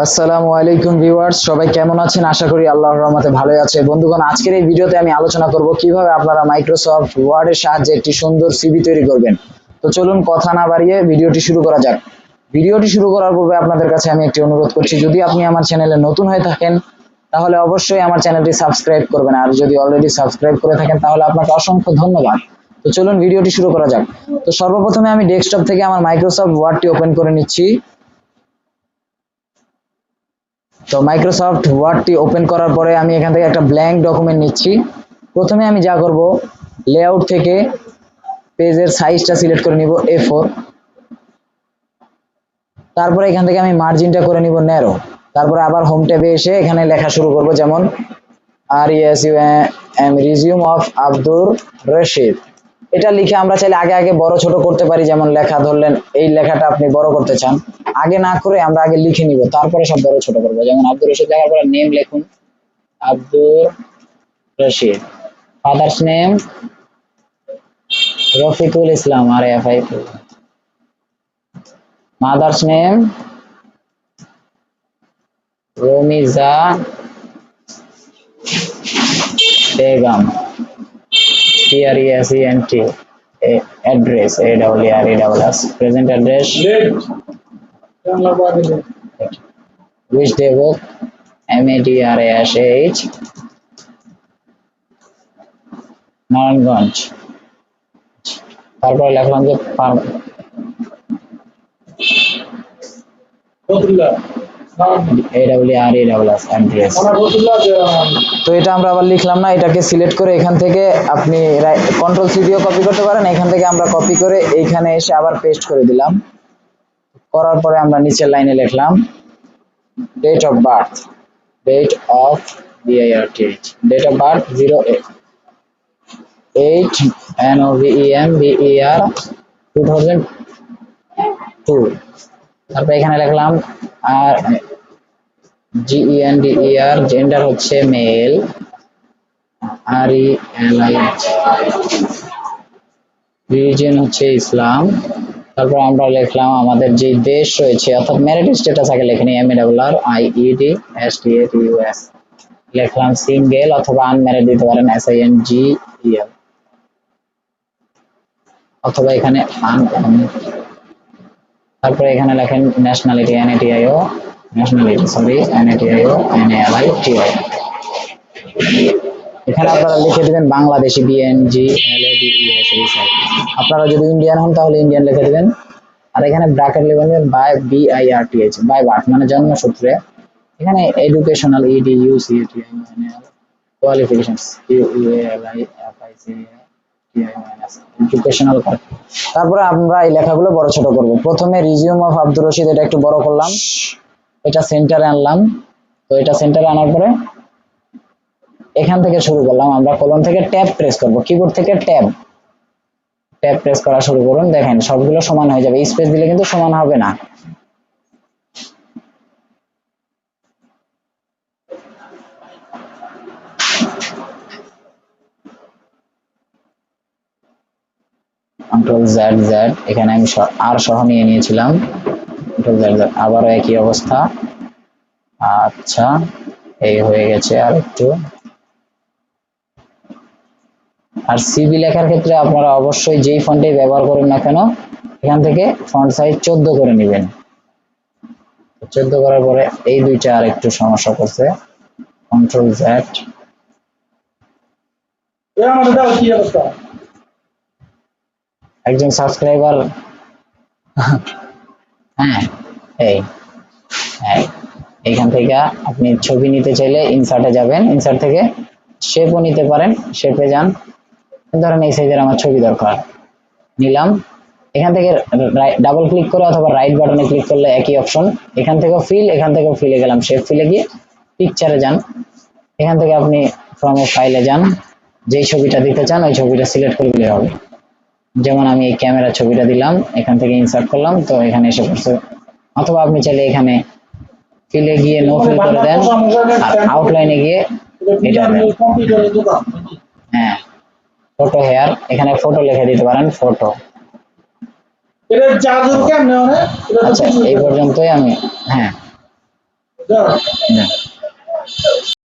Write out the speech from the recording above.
আসসালামু আলাইকুম ভিউয়ার্স, সবাই কেমন আছেন? আশা করি আল্লাহর রহমতে ভালোই আছে। বন্ধুগণ, আজকের এই ভিডিওতে আমি আলোচনা করব কিভাবে আপনারা মাইক্রোসফট ওয়ার্ডের সাহায্যে একটি সুন্দর সিভি তৈরি করবেন। তো চলুন কথা না বাড়িয়ে ভিডিওটি শুরু করা যাক। ভিডিওটি শুরু করার পূর্বে আপনাদের কাছে আমি একটি অনুরোধ করছি, যদি আপনি আমার চ্যানেলে নতুন হয়ে থাকেন তাহলে অবশ্যই আমার চ্যানেলটি সাবস্ক্রাইব করবেন, আর যদি অলরেডি সাবস্ক্রাইব করে থাকেন তাহলে আপনাকে অসংখ্য ধন্যবাদ। তো চলুন ভিডিওটি শুরু করা যাক। তো সর্বপ্রথমে আমি ডেস্কটপ থেকে আমার মাইক্রোসফট ওয়ার্ডটি ওপেন করে নিচ্ছি। তো মাইক্রোসফট ওয়ার্ডটি ওপেন করার পরে আমি এখান থেকে একটা ব্ল্যাঙ্ক ডকুমেন্ট নিচ্ছি। প্রথমে আমি যা করব, লেআউট থেকে পেজের সাইজটা সিলেক্ট করে নিব A4। তারপরে এখান থেকে আমি মার্জিনটা করে নিব ন্যারো। তারপরে আবার হোম ট্যাবে এসে এখানে লেখা শুরু করব, যেমন রিজিউম অফ আব্দুর রশিদ। এটা লিখে আমরা চাইলে আগে আগে বড় ছোট করতে পারি, যেমন লেখা ধরলেন এই লেখাটা আপনি বড় করতে চান, আগে না করে আমরা আগে লিখে নিব, তারপরে সব বড় ছোট করবো। যেমন আব্দুর রশিদ লেখার পরে নেম লিখুন আব্দুর রশিদ, ফাদার্স নেম রফিকুল ইসলাম আর এফআই, mother's name Ramiza Begum, PRESENT, address ARRES, present address which day book MADRASH Narayanganj. তারপরে লিখলাম যে ARRES। তো এটা আমরা আবার লিখলাম না, এটাকে সিলেক্ট করে এখান থেকে আপনি Ctrl+C দিয়েও কপি করতে পারেন। এখান থেকে আমরা কপি করে এইখানে এসে আবার পেস্ট করে দিলাম। করার পরে আমরা নিচের লাইনে লিখলাম date of birth, date of BIRTH, date of birth 08 NOVEMBER 2002। তারপরে এখানে লিখলাম আর GENDER, জেন্ডার হচ্ছে মেল, RELIH, রিলিজিয়ন হচ্ছে ইসলাম। তারপর আমরা লিখলাম আমাদের যে দেশ রয়েছে, অর্থাৎ ম্যারিড স্ট্যাটাস আগে লিখে নিই, MERRIED STATUS, লিখলাম সিঙ্গেল অথবা আনম্যারিড দিতে পারেন SINGEL, অথবা এখানে তারপরে এখানে লেখেন ন্যাশনালিটি NATIO, NATIO NALITI। এখানে আপনারা লিখে দিবেন বাংলাদেশি BNGLADES। আপনারা যদি ইন্ডিয়ান হন তাহলে ইন্ডিয়ান লিখে দিবেন। আর এখানে ব্র্যাকেট লিখবেন বাই BIRTH, বাই বার্থ মানে জন্মসূত্রে। এখানে educational EDUCATIONAL, qualifications QUALIFICATIONS, educational. তারপরে আমরা এই লেখাগুলো বড় ছোট করব। প্রথমে রিজিউম অফ আব্দুর রশিদ, এটা একটু বড় করলাম, এটা সেন্টারে আনলাম। তো এটা সেন্টারে আনার পরে এখান থেকে শুরু করলাম, আমরা কলম থেকে ট্যাব প্রেস করব, কিবোর্ড থেকে ট্যাব প্রেস করা শুরু করুন। দেখেন সবগুলো সমান হয়ে যাবে, স্পেস দিলে কিন্তু সমান হবে না। Ctrl+Z, এখানে আমি আর সহ নিয়ে নিয়েছিলাম, Ctrl+Z, আবারও একই অবস্থা। আচ্ছা, এই হয়ে গেছে। আর একটু, আর সিভি লেখার ক্ষেত্রে আপনারা অবশ্যই যেই ফন্টে ব্যবহার করেন না কেন, এখান থেকে ফন্ট সাইজ 14 করে নেবেন। 14 করার পরে এই দুইটা আর একটু সমস্যা করছে, Ctrl+Z। একজন সাবস্ক্রাইবার, হ্যাঁ এইখান থেকে আপনি ছবি নিতে চাইলে ইনসার্টে যাবেন, ইনসার্ট থেকে শেপও নিতে পারেন, শেপে যান। ধরেন এই সাইজের আমার ছবি দরকার, নিলাম। এখান থেকে ডাবল ক্লিক করে অথবা রাইট বাটনে ক্লিক করলে একই অপশন, এখান থেকেও ফিল, এখান থেকেও ফিলে গেলাম, শেপ ফিলে গিয়ে পিকচারে যান। এখান থেকে আপনি ফ্রম এ ফাইলে যান, যেই ছবিটা দিতে চান ওই ছবিটা সিলেক্ট করে দিলে হবে। যেমন আমি এই ক্যামেরা ছবিটা দিলাম, এখান থেকে ইনসার্ট করলাম, তো এখানে এসে পড়ছে। অথবা আপনি চাইলে এখানে ফিলে গিয়ে নো ফিল করে দেন, আর আউটলাইনে গিয়ে এটা দেন। হ্যাঁ, ফটো হেয়ার, এখানে ফটো লিখে দিতে পারেন, ফটো। আচ্ছা, এই পর্যন্তই আমি, হ্যাঁ না